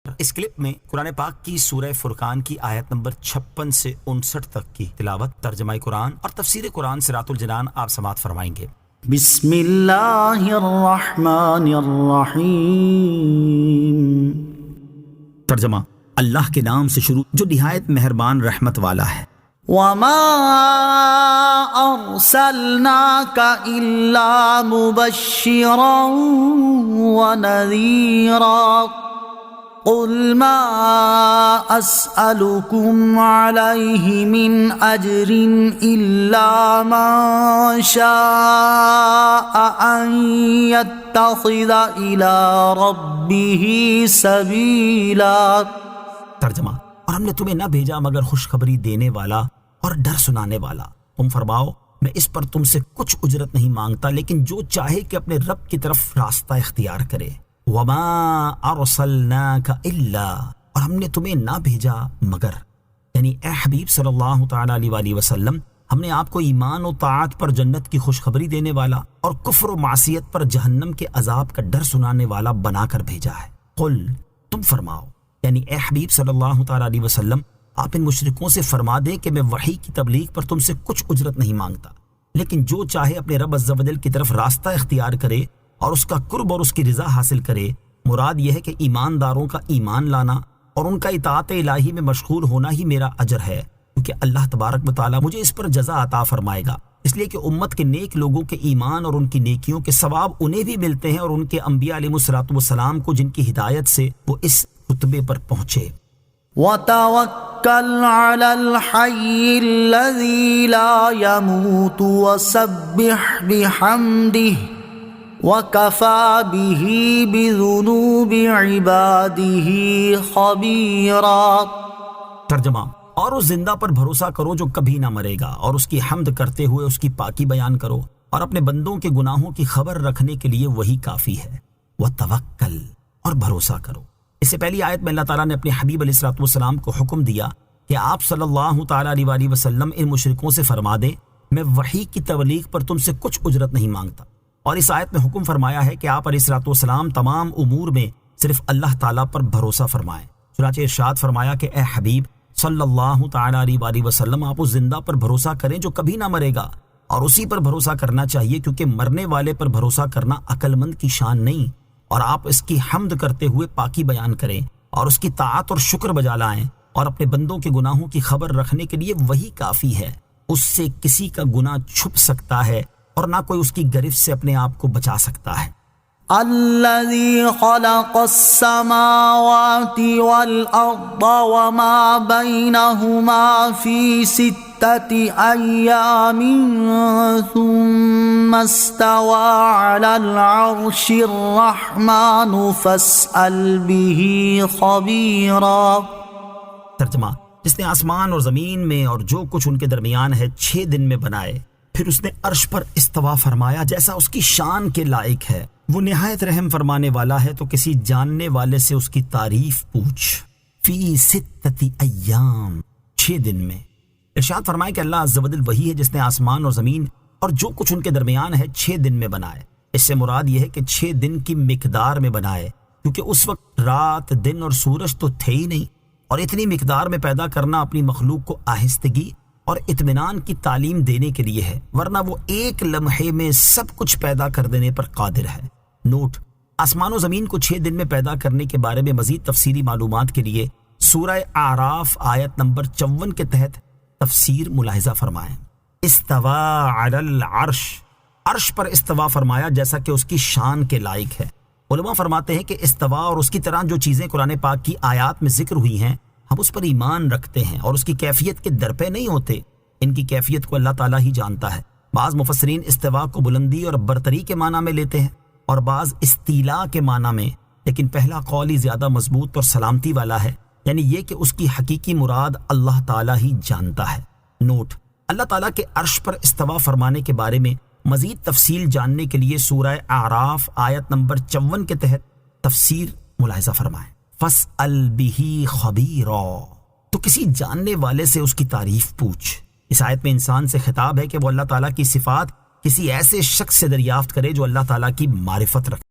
اس clip میں قرآن پاک کی سورہ فرقان کی آیت نمبر 56 سے 59 تک کی تلاوت، ترجمہ قرآن اور تفسیر قرآن صراط الجنان آپ سماعت فرمائیں گے۔ بسم اللہ الرحمن الرحیم۔ ترجمہ: اللہ کے نام سے شروع جو نہایت مہربان رحمت والا ہے۔ وما ارسلناک الا مبشرا ونذیرا قل ما اسألكم علیہ من اجر الا من شاء ان يتخذ الى ربه سبیلا۔ ترجمہ: اور ہم نے تمہیں نہ بھیجا مگر خوشخبری دینے والا اور ڈر سنانے والا۔ تم فرماؤ میں اس پر تم سے کچھ اجرت نہیں مانگتا، لیکن جو چاہے کہ اپنے رب کی طرف راستہ اختیار کرے۔ وما ارسلناک الا، اور ہم نے تمہیں نہ بھیجا مگر، یعنی اے حبیب صلی اللہ تعالی علیہ وآلہ وسلم، ہم نے آپ کو ایمان و طاعت پر جنت کی خوشخبری دینے والا اور کفر و معصیت پر جہنم کے عذاب کا ڈر سنانے والا بنا کر بھیجا ہے۔ قل، تم فرماؤ، یعنی اے حبیب صلی اللہ تعالی علیہ وسلم، آپ ان مشرکوں سے فرما دیں کہ میں وحی کی تبلیغ پر تم سے کچھ اجرت نہیں مانگتا، لیکن جو چاہے اپنے رب عز و جل کی طرف راستہ اختیار کرے اور اس کا قرب اور اس کی رضا حاصل کرے۔ مراد یہ ہے کہ ایمانداروں کا ایمان لانا اور ان کا اطاعت الہی میں مشغول ہونا ہی میرا اجر ہے، کیونکہ اللہ تبارک و تعالیٰ مجھے اس پر جزا عطا فرمائے گا، اس لیے کہ امت کے نیک لوگوں کے ایمان اور ان کی نیکیوں کے ثواب انہیں بھی ملتے ہیں، اور ان کے انبیاء علیہ الصلوۃ والسلام کو جن کی ہدایت سے وہ اس رتبے پر پہنچے۔ وَتَوَكَّلْ عَلَى الْحَيِّ الَّذِي لَا يَمُوتُ وَسَبِّحْ بِحَمْدِهِ وَكَفَى بِهِ بِذُنُوبِ عِبَادِهِ خَبِيرًا۔ ترجمہ: اور اس زندہ پر بھروسہ کرو جو کبھی نہ مرے گا، اور اس کی حمد کرتے ہوئے اس کی پاکی بیان کرو، اور اپنے بندوں کے گناہوں کی خبر رکھنے کے لیے وہی کافی ہے۔ وَتَوَكَّل، اور بھروسہ کرو۔ اس سے پہلی آیت میں اللہ تعالیٰ نے اپنے حبیب علیہ الصلوۃ والسلام کو حکم دیا کہ آپ صلی اللہ تعالیٰ علیہ وآلہ وسلم ان مشرکوں سے فرما دیں میں وحی کی تبلیغ پر تم سے کچھ اجرت نہیں مانگتا، اور اس آیت میں حکم فرمایا ہے کہ آپ علیہ الصلوۃ والسلام تمام امور میں صرف اللہ تعالیٰ پر بھروسہ فرمائیں۔ چنانچہ ارشاد فرمایا کہ اے حبیب صلی اللہ تعالیٰ علیہ وآلہ وسلم، آپ اس زندہ پر بھروسہ کریں جو کبھی نہ مرے گا، اور اسی پر بھروسہ کرنا چاہیے، کیونکہ مرنے والے پر بھروسہ کرنا عقل مند کی شان نہیں، اور آپ اس کی حمد کرتے ہوئے پاکی بیان کریں اور اس کی طاعت اور شکر بجا لائیں، اور اپنے بندوں کے گناہوں کی خبر رکھنے کے لیے وہی کافی ہے۔ اس سے کسی کا گناہ چھپ سکتا ہے اور نہ کوئی اس کی گرفت سے اپنے آپ کو بچا سکتا ہے۔ الذي خلق السماوات والأرض وما بينهما في 6 أيام ثم استوى على العرش الرحمن فاسأل به خبيرا۔ ترجمہ: جس نے آسمان اور زمین میں اور جو کچھ ان کے درمیان ہے 6 دن میں بنائے، پھر اس نے عرش پر استوا فرمایا جیسا اس کی شان کے لائق ہے، وہ نہایت رحم فرمانے والا ہے، تو کسی جاننے والے سے اس کی تعریف پوچھ۔ فی 6 ایام، 6 دن میں۔ ارشاد فرمائے کہ اللہ عز و جل وہی ہے جس نے آسمان اور زمین اور جو کچھ ان کے درمیان ہے 6 دن میں بنائے۔ اس سے مراد یہ ہے کہ 6 دن کی مقدار میں بنائے، کیونکہ اس وقت رات، دن اور سورج تو تھے ہی نہیں، اور اتنی مقدار میں پیدا کرنا اپنی مخلوق کو آہستگی اور اطمینان کی تعلیم دینے کے لیے ہے، ورنہ وہ ایک لمحے میں سب کچھ پیدا کر دینے پر قادر ہے۔ نوٹ: آسمان و زمین کو 6 دن میں پیدا کرنے کے بارے میں مزید تفصیلی معلومات کے لیے سورہ اعراف آیت نمبر 54 کے تحت تفسیر ملاحظہ فرمائیں۔ استوا علی العرش، عرش پر استوا فرمایا جیسا کہ اس کی شان کے لائق ہے۔ علماء فرماتے ہیں کہ استوا اور اس کی طرح جو چیزیں قرآن پاک کی آیات میں ذکر ہوئی ہیں، ہم اس پر ایمان رکھتے ہیں اور اس کی کیفیت کے درپے نہیں ہوتے، ان کی کیفیت کو اللہ تعالیٰ ہی جانتا ہے۔ بعض مفسرین استوا کو بلندی اور برتری کے معنی میں لیتے ہیں، اور بعض استیلا کے معنی میں، لیکن پہلا قول ہی زیادہ مضبوط اور سلامتی والا ہے، یعنی یہ کہ اس کی حقیقی مراد اللہ تعالیٰ ہی جانتا ہے۔ نوٹ: اللہ تعالیٰ کے عرش پر استوا فرمانے کے بارے میں مزید تفصیل جاننے کے لیے سورہ اعراف آیت نمبر 54 کے تحت تفسیر ملاحظہ فرمائیں۔ فَاسْأَلْ بِهِ خَبِيرًا، تو کسی جاننے والے سے اس کی تعریف پوچھ۔ اس آیت میں انسان سے خطاب ہے کہ وہ اللہ تعالیٰ کی صفات کسی ایسے شخص سے دریافت کرے جو اللہ تعالیٰ کی معرفت رکھے۔